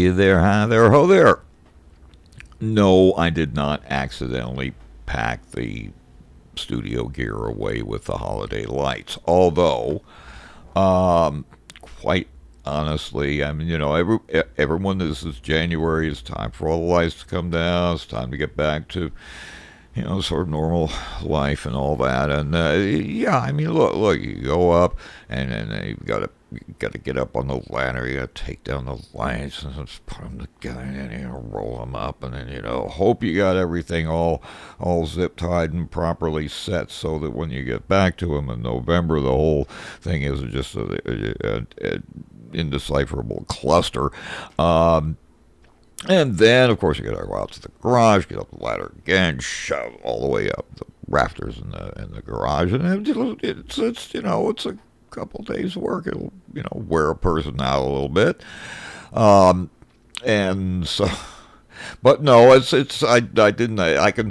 Hey there, hi there, ho there. No, I did not accidentally pack the studio gear away with the holiday lights. Although, quite honestly, I mean, everyone, this is January. It's time for all the lights to come down. It's time to get back to sort of normal life and all that. And yeah, I mean, look, you go up, and then you got to get up on the ladder. You got to take down the lights and just put them together, and then roll them up, and then hope you got everything all zip tied and properly set, so that when you get back to them in November, the whole thing is just a indecipherable cluster. And then, of course, you got to go out to the garage, get up the ladder again, shove all the way up the rafters in the garage, and it's a couple days work. It'll wear a person out a little bit, and so. But no, I can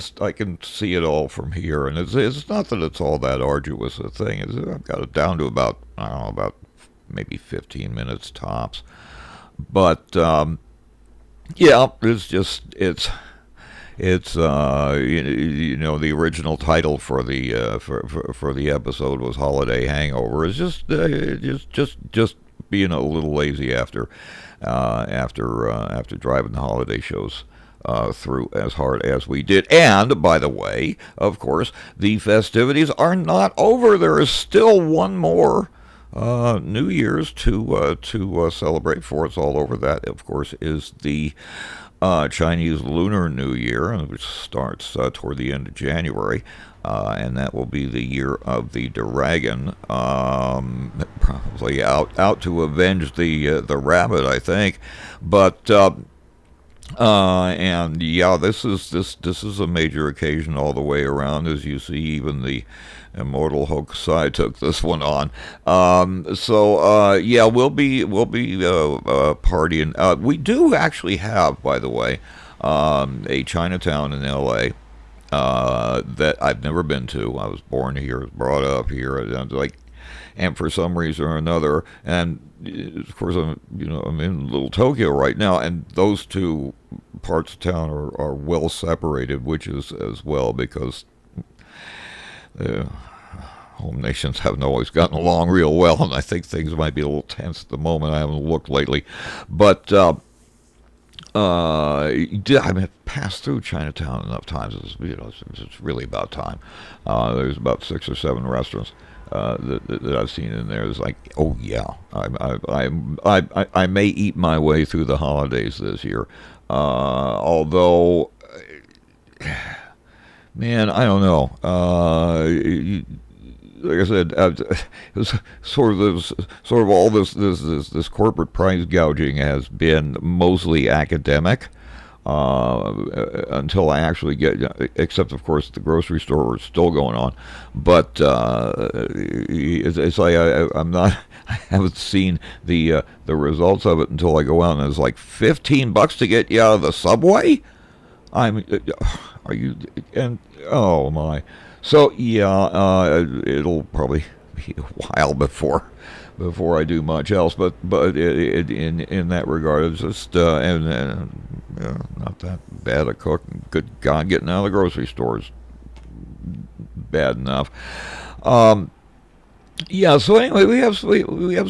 see it all from here, and it's not that it's all that arduous a thing. I've got it down to about, I don't know, about maybe 15 minutes tops, but. Yeah, it's the original title for the for the episode was Holiday Hangover. It's just being a little lazy after driving the holiday shows through as hard as we did. And by the way, of course, the festivities are not over. There is still one more New Year's to celebrate for. It's all over. That, of course, is the Chinese Lunar New Year, which starts toward the end of January, and that will be the year of the dragon, probably out to avenge the rabbit, I think. But and yeah, this is a major occasion all the way around. As you see, even the immortal Hokusai took this one on. So yeah, we'll be partying. We do actually have, by the way, a Chinatown in L.A. That I've never been to. I was born here, brought up here, and for some reason or another, and of course I'm in Little Tokyo right now, and those two parts of town are well separated, which is as well because home nations haven't always gotten along real well, and I think things might be a little tense at the moment. I haven't looked lately, but I've passed through Chinatown enough times. It's really about time. There's about 6 or 7 restaurants that I've seen in there. It's like, oh yeah, I may eat my way through the holidays this year. Although, man, I don't know. Like I said, it was sort of all this corporate price gouging has been mostly academic. Until I actually get, except of course the grocery store is still going on, but it's like I'm not, I haven't seen the results of it until I go out, and it's like $15 to get you out of the subway. Are you? And oh my, so yeah, it'll probably be a while before I do much else, but in that regard, it's just not that bad a cook. Good God, getting out of the grocery store is bad enough. Yeah. So anyway, we have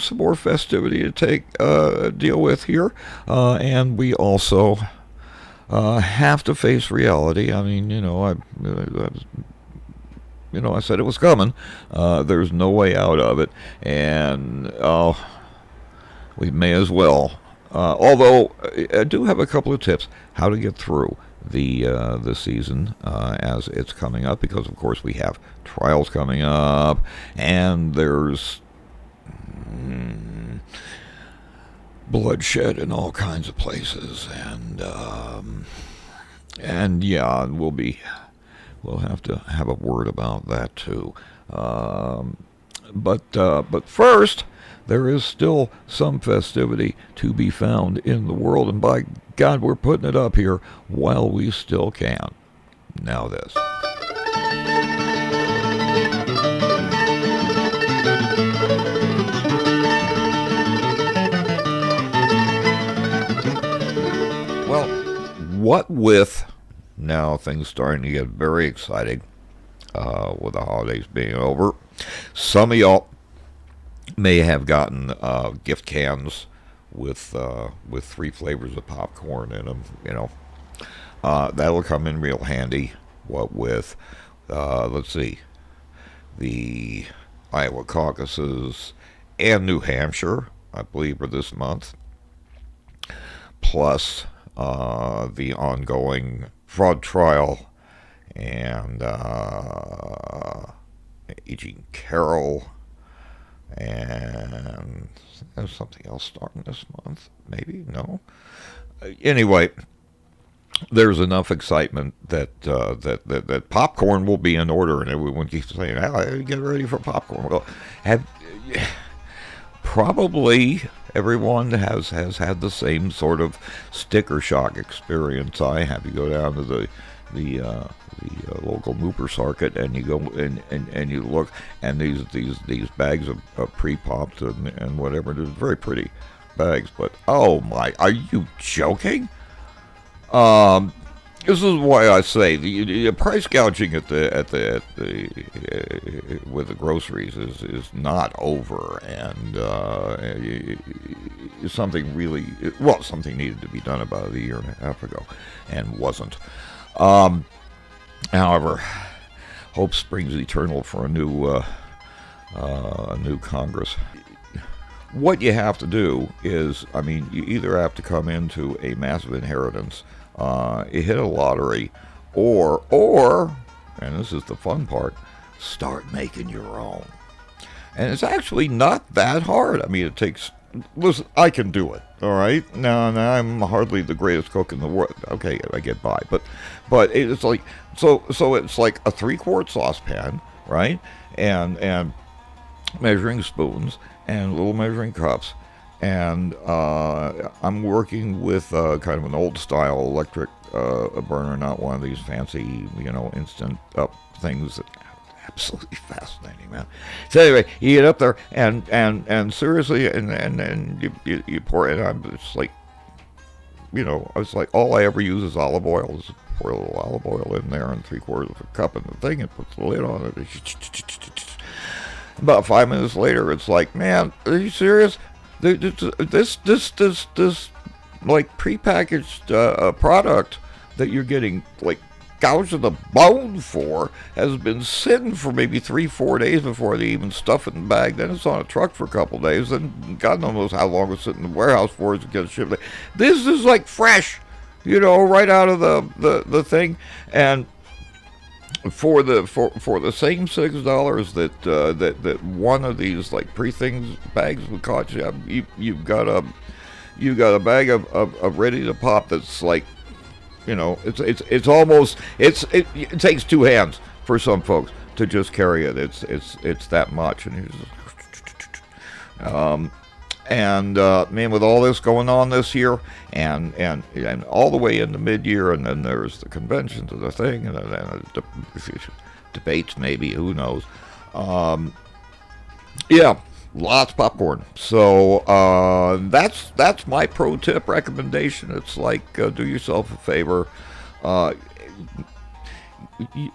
some more festivity to deal with here, and we also have to face reality. I mean, I said it was coming. There's no way out of it, and we may as well. Although I do have a couple of tips how to get through the season as it's coming up, because of course we have trials coming up, and there's bloodshed in all kinds of places, and yeah, we'll have to have a word about that too. But first, there is still some festivity to be found in the world, and by God, we're putting it up here while we still can. Now this. what with now things starting to get very exciting with the holidays being over. Some of y'all may have gotten gift cans with 3 flavors of popcorn in them. That'll come in real handy. What with let's see, the Iowa caucuses and New Hampshire, I believe, are this month, plus the ongoing fraud trial and Eugene Carroll, and there's something else starting this month, maybe, no? Anyway, there's enough excitement that popcorn will be in order, and everyone keeps saying, "Oh, get ready for popcorn." Well, probably everyone has had the same sort of sticker shock experience I have. You go down to the local Mooper Market, and you go and you look, and these bags of pre-popped and whatever. They're very pretty bags, but oh my, are you joking? This is why I say the price gouging with the groceries is not over, and something needed to be done about a year and a half ago, and wasn't. However, hope springs eternal for a new Congress. What you have to do is, you either have to come into a massive inheritance, you hit a lottery, or, and this is the fun part, start making your own. And it's actually not that hard. It takes, listen, I can do it, all right? Now I'm hardly the greatest cook in the world. Okay, I get by, but it's like, so it's like a 3-quart saucepan, right? And measuring spoons and little measuring cups, and I'm working with kind of an old style electric burner, not one of these fancy, instant up things that absolutely fascinating, man. So anyway, you get up there and seriously, and you pour it. I'm just like, I was like, all I ever use is olive oil. Just pour a little olive oil in there and 3/4 of a cup in the thing, and put the lid on it. About 5 minutes later, it's like, man, are you serious? This like prepackaged product that you're getting like gouged to the bone for has been sitting for maybe 3-4 days before they even stuff it in the bag. Then it's on a truck for a couple of days, and God knows how long it's sitting in the warehouse for it to get shipped. This is like fresh, right out of the thing. And for the same $6 that one of these like pre-things bags would cost you, you've got a bag of ready to pop that's like, it's almost, it takes 2 hands for some folks to just carry it. It's that much, and you just, man, with all this going on this year, and all the way into mid-year, and then there's the conventions and the thing, and then debates, maybe, who knows. Yeah, lots of popcorn. So that's my pro tip recommendation. It's like, do yourself a favor.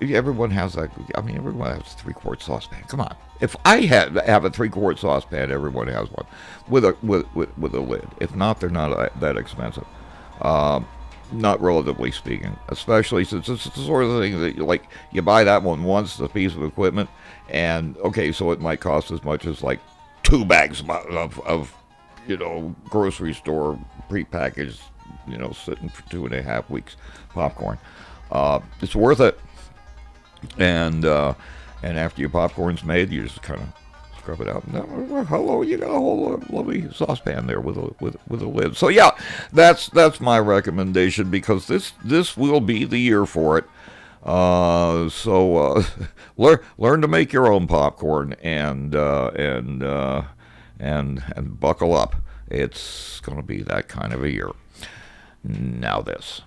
Everyone has that. Everyone has a 3-quart saucepan. Come on. If I have a 3-quart saucepan, everyone has one with a lid. If not, they're not that expensive. Not relatively speaking, especially since it's the sort of thing that you buy that one once, the piece of equipment, and okay, so it might cost as much as like 2 bags of grocery store prepackaged, sitting for 2.5 weeks popcorn. It's worth it. And after your popcorn's made, you just kind of scrub it out. Hello, you got a whole lovely saucepan there with a lid. So yeah, that's my recommendation, because this will be the year for it. So learn to make your own popcorn and buckle up. It's going to be that kind of a year. Now this.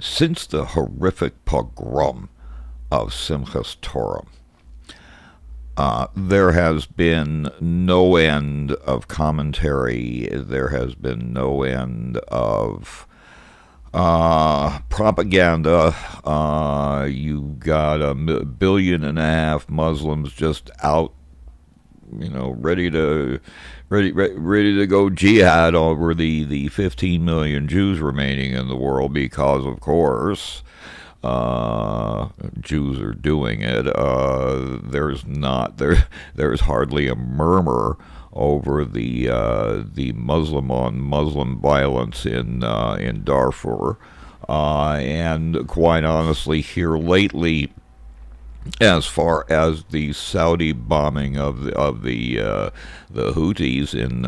since the horrific pogrom of Simchas Torah, there has been no end of commentary. There has been no end of propaganda. You got a billion and a half Muslims just out, ready to go jihad over the 15 million Jews remaining in the world because, of course, Jews are doing it. There's hardly a murmur over the Muslim on Muslim violence in Darfur, and quite honestly, here lately, as far as the Saudi bombing of the Houthis in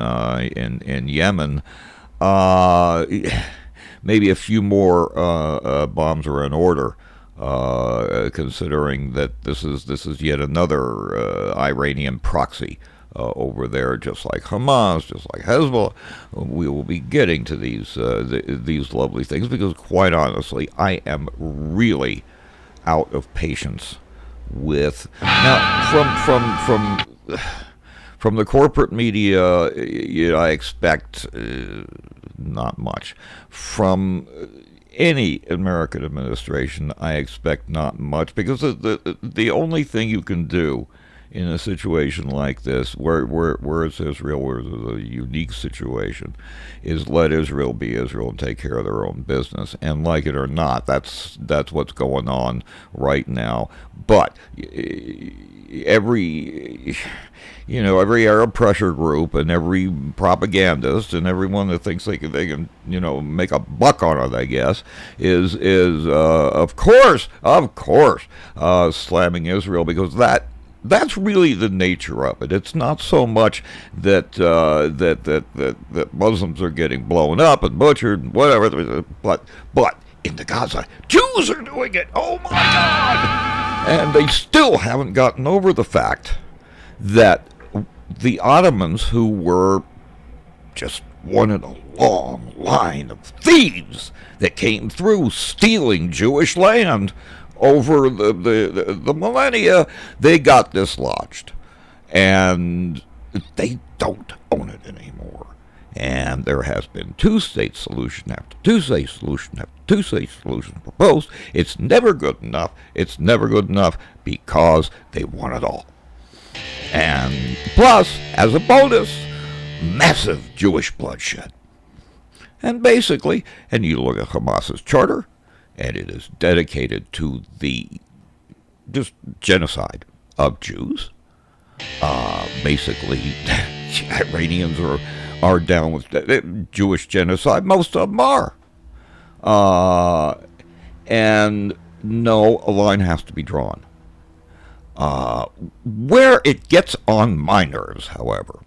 Yemen. Maybe a few more bombs are in order, considering that this is yet another Iranian proxy over there, just like Hamas, just like Hezbollah. We will be getting to these lovely things because, quite honestly, I am really out of patience with now from the corporate media. I expect not much. From any American administration, I expect not much, because the only thing you can do in a situation like this, where it's Israel, where it's a unique situation, is let Israel be Israel and take care of their own business. And like it or not, that's what's going on right now. But every Arab pressure group and every propagandist and everyone that thinks they can make a buck on it, I guess, is of course slamming Israel, because that's really the nature of it. It's not so much that that Muslims are getting blown up and butchered and whatever, but in the Gaza, Jews are doing it. Oh my God! And they still haven't gotten over the fact that the Ottomans, who were just one in a long line of thieves that came through stealing Jewish land over the millennia, they got dislodged, and they don't own it anymore. And there has been two-state solution after two-state solution after two-state solution proposed. It's never good enough. It's never good enough because they want it all. And plus, as a bonus, massive Jewish bloodshed. And basically, and you look at Hamas's charter, and it is dedicated to the just genocide of Jews. Basically, Iranians are down with Jewish genocide. Most of them are. And no, a line has to be drawn. Where it gets on my nerves, however,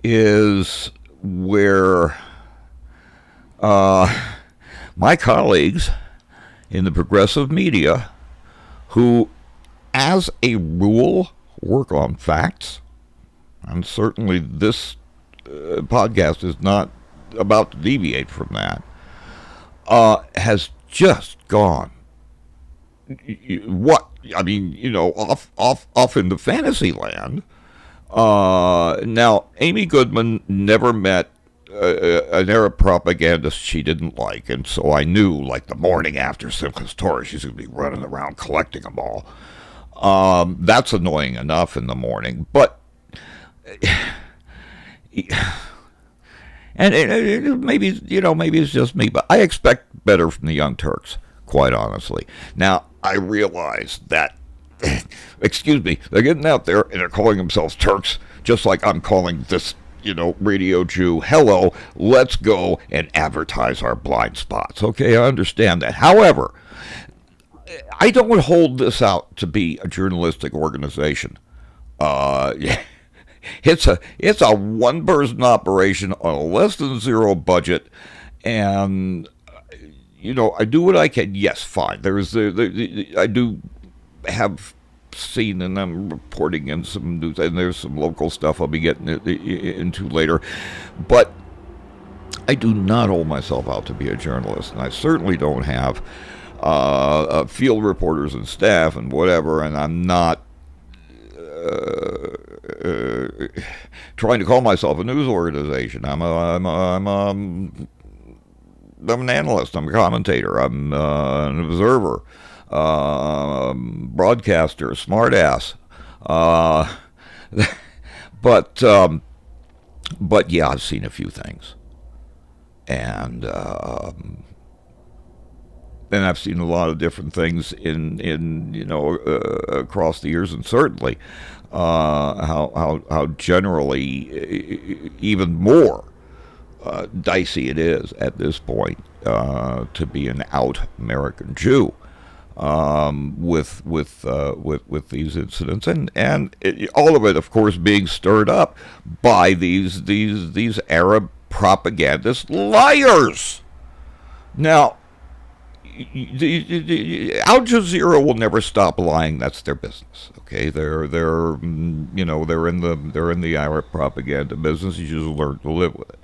is where my colleagues in the progressive media, who, as a rule, work on facts, and certainly this podcast is not about to deviate from that, has just gone off into fantasy land. Now, Amy Goodman never met an Arab propagandist she didn't like, and so I knew, like, the morning after Simchas Torah, she's going to be running around collecting them all. That's annoying enough in the morning, but and maybe it's just me, but I expect better from the Young Turks, quite honestly. Now, I realize that, excuse me, they're getting out there and they're calling themselves Turks, just like I'm calling this, Radiojew. Hello, let's go and advertise our blind spots. Okay, I understand that. However, I don't hold this out to be a journalistic organization. It's a one-person operation on a less than zero budget, and I do what I can. Yes, fine. I do have seen, and I'm reporting in some news, and there's some local stuff I'll be getting into later. But I do not hold myself out to be a journalist, and I certainly don't have field reporters and staff and whatever, and I'm not trying to call myself a news organization. I'm an analyst. I'm a commentator. I'm an observer, broadcaster, smartass. Uh, but yeah, I've seen a few things, and I've seen a lot of different things in across the years, and certainly how generally even more dicey it is at this point to be an out American Jew with these incidents, and all of it, of course, being stirred up by these Arab propagandist liars. Now, Al Jazeera will never stop lying. That's their business. Okay, they're in the Arab propaganda business. You just learn to live with it.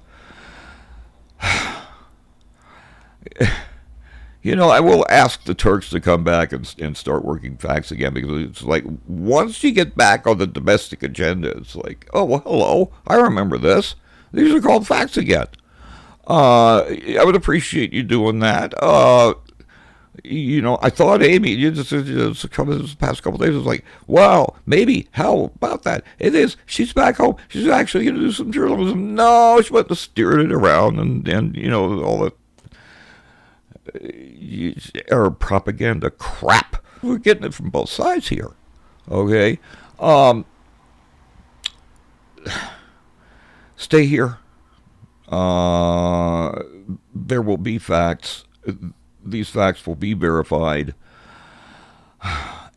I will ask the Turks to come back and start working facts again, because it's like once you get back on the domestic agenda, it's like, oh, well, hello, I remember this. These are called facts again. I would appreciate you doing that. I thought Amy, this past couple of days, was like, wow, maybe, how about that? It is. She's back home. She's actually going to do some journalism. No, she went to steer it around and all the Arab propaganda crap. We're getting it from both sides here. Okay? Stay here. There will be facts. These facts will be verified,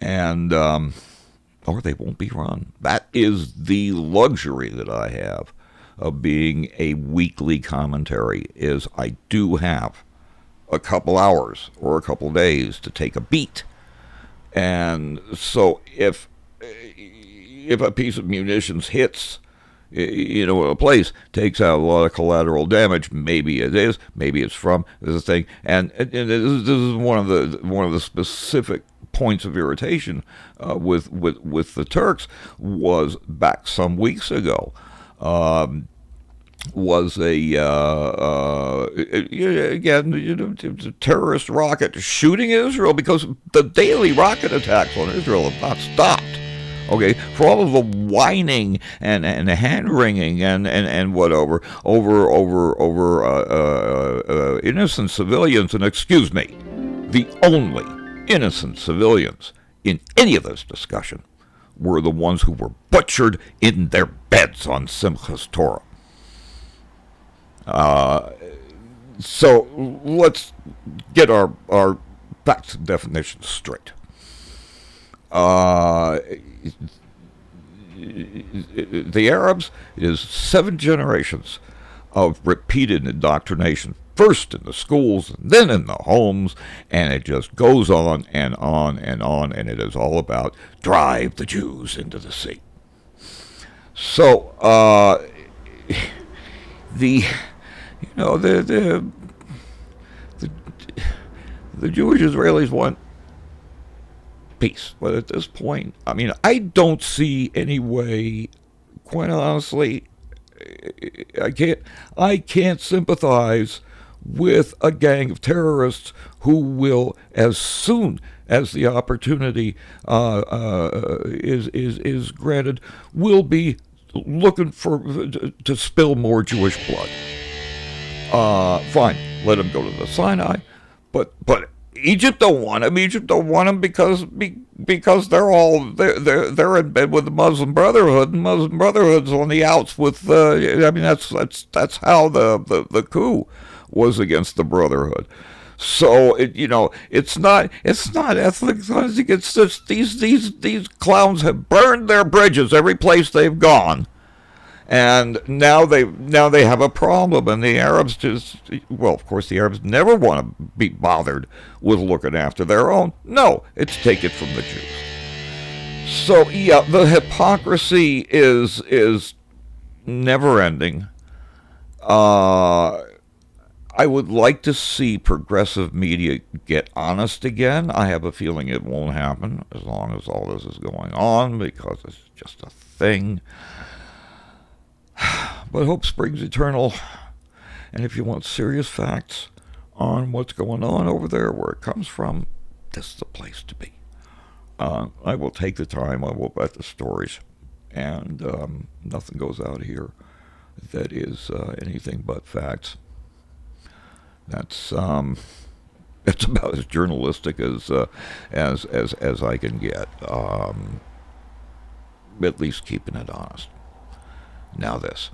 and or they won't be run. That is the luxury that I have of being a weekly commentary, is I do have a couple hours or a couple days to take a beat. And so if a piece of munitions hits a place, takes out a lot of collateral damage. Maybe it is. Maybe it's from this thing. And this is one of the specific points of irritation with the Turks was back some weeks ago. Was a terrorist rocket shooting Israel, because the daily rocket attacks on Israel have not stopped. Okay, for all of the whining and hand-wringing and whatever over innocent civilians, and excuse me, the only innocent civilians in any of this discussion were the ones who were butchered in their beds on Simchas Torah. So let's get our facts and definitions straight. The Arabs is 7 generations of repeated indoctrination, first in the schools, and then in the homes, and it just goes on and on and on, and it is all about drive the Jews into the sea. So the Jewish Israelis want peace, but at this point, I mean, I don't see any way. Quite honestly, I can't sympathize with a gang of terrorists who will, as soon as the opportunity is granted, will be looking to spill more Jewish blood. Fine, let them go to the Sinai, but Egypt don't want him. Egypt don't want him because they're in bed with the Muslim Brotherhood, and Muslim Brotherhood's on the outs with. That's how the coup was against the Brotherhood. So it's not ethnic cleansing. It's just these clowns have burned their bridges every place they've gone. And now they have a problem, and the Arabs of course, the Arabs never want to be bothered with looking after their own. No, it's take it from the Jews. So yeah, the hypocrisy is never ending. I would like to see progressive media get honest again. I have a feeling it won't happen as long as all this is going on because it's just a thing. But hope springs eternal. And if you want serious facts on what's going on over there, where it comes from, this is the place to be. I will take the time. I will bet the stories. And nothing goes out here that is anything but facts. That's it's about as journalistic as I can get. At least keeping it honest. Now this.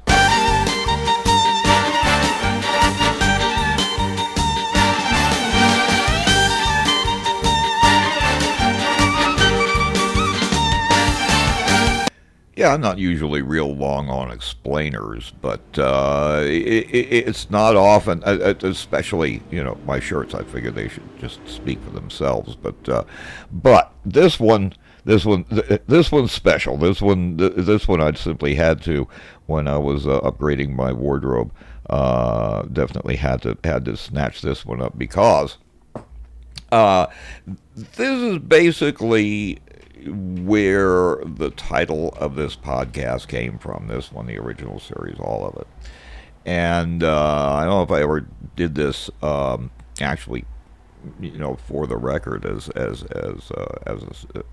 Yeah, I'm not usually real long on explainers, but it's not often, especially, my shirts, I figure they should just speak for themselves. But this one's special. This one I'd simply had to, when I was upgrading my wardrobe, definitely had to snatch this one up because this is basically where the title of this podcast came from. This one, the original series, all of it. And I don't know if I ever did this actually, for the record as a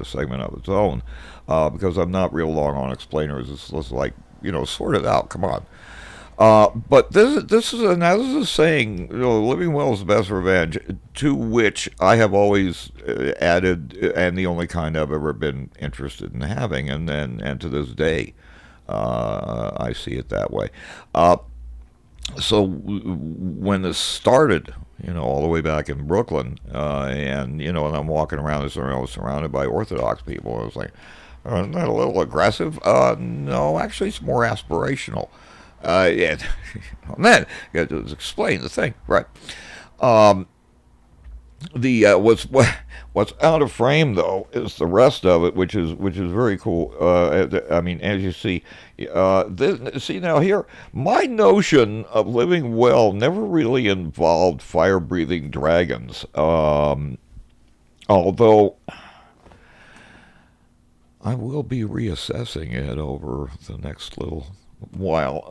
segment of its own, because I'm not real long on explainers. It's just like sort it out. Come on. But this is a saying, living well is the best revenge, to which I have always added, and the only kind I've ever been interested in having, and to this day, I see it that way. So when this started, all the way back in Brooklyn, and I'm walking around, surrounded by Orthodox people, I was like, isn't that a little aggressive? No, actually, it's more aspirational. And then you have to explain the thing, right? What's out of frame though is the rest of it, which is very cool. I mean, as you see, see now here, my notion of living well never really involved fire-breathing dragons. Although I will be reassessing it over the next little while.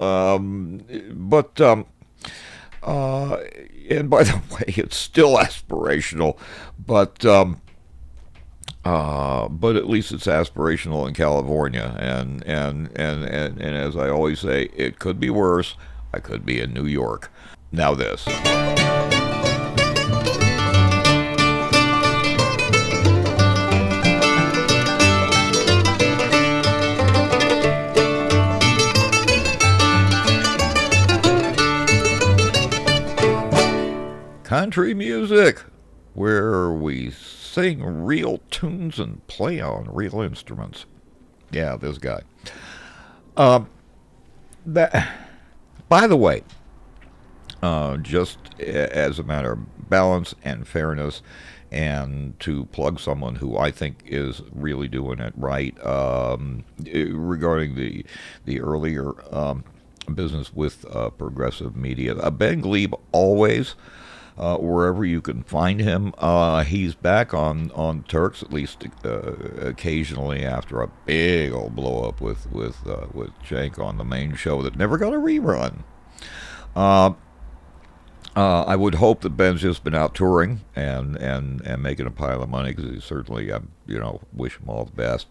And by the way, it's still aspirational, but at least it's aspirational in California, and as I always say, it could be worse. I could be in New York. Now this. Country music, where we sing real tunes and play on real instruments. Yeah, this guy. By the way, just as a matter of balance and fairness, and to plug someone who I think is really doing it right, regarding the earlier business with progressive media, Ben Glebe always. Wherever you can find him, he's back on Turks, at least occasionally, after a big old blow up with Cenk on the main show that never got a rerun. I would hope that Ben's just been out touring and making a pile of money, because he certainly, wish him all the best.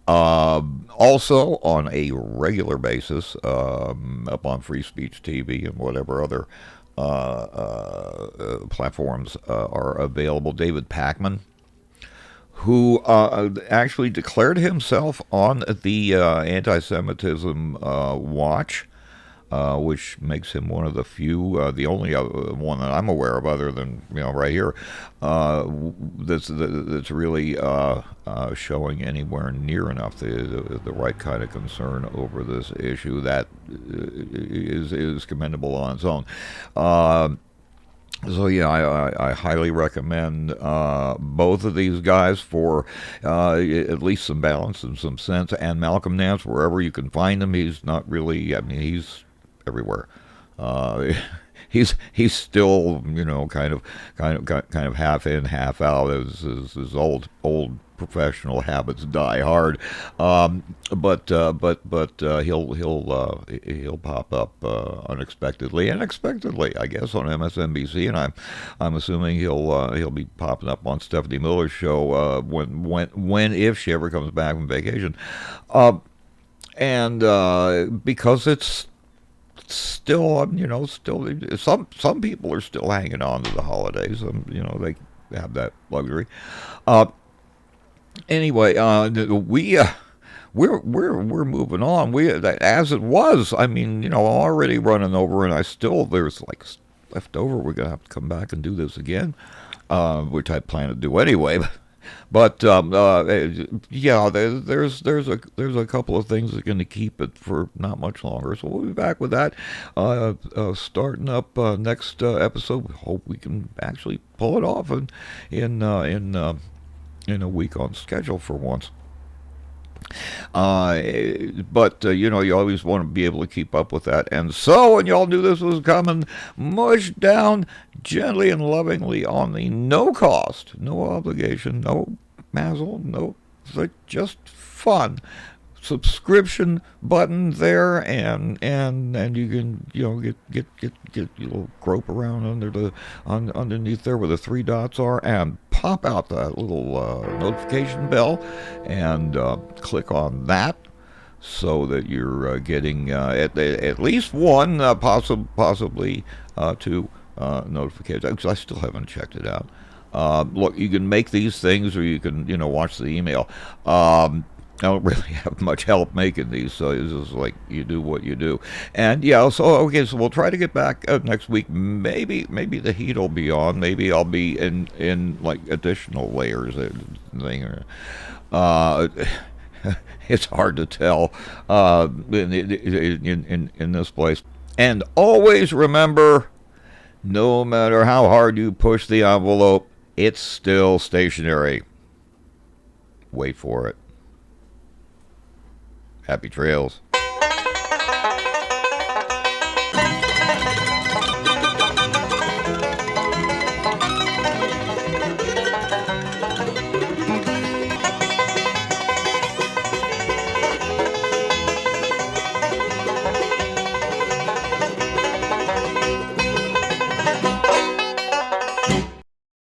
Also, on a regular basis, up on Free Speech TV and whatever other platforms are available, David Pakman, who actually declared himself on the anti-Semitism watch, which makes him one of the few, the only one that I'm aware of, other than right here, that's really showing anywhere near enough the right kind of concern over this issue that is commendable on its own. So yeah, I highly recommend both of these guys for at least some balance and some sense. And Malcolm Nance, wherever you can find him, he's not really, he's everywhere. he's still, kind of half in, half out as his old professional habits die hard. But he'll pop up unexpectedly and expectedly, I guess, on MSNBC, and I'm assuming he'll be popping up on Stephanie Miller's show when if she ever comes back from vacation, and because it's still, still some people are still hanging on to the holidays. They have that luxury. Uh, anyway, we're moving on. We as it was. I mean, I'm already running over, and there's like left over. We're gonna have to come back and do this again, which I plan to do anyway. But yeah, there's a couple of things that are going to keep it for not much longer. So we'll be back with that starting up next episode. Hope we can actually pull it off in a week on schedule for once. But you always want to be able to keep up with that. And so, and y'all knew this was coming, mush down gently and lovingly on the no cost, no obligation, no mazzle, no, just fun subscription button there, and you can you'll grope around underneath there where the three dots are, and pop out that little notification bell, and click on that, so that you're getting at least one, possibly two notifications. I still haven't checked it out. Look, you can make these things, or you can watch the email. I don't really have much help making these, so it's just like you do what you do. And yeah, so okay, so we'll try to get back next week. Maybe the heat will be on. Maybe I'll be in like additional layers thing. Uh, it's hard to tell in this place. And always remember, no matter how hard you push the envelope, it's still stationary. Wait for it. Happy trails.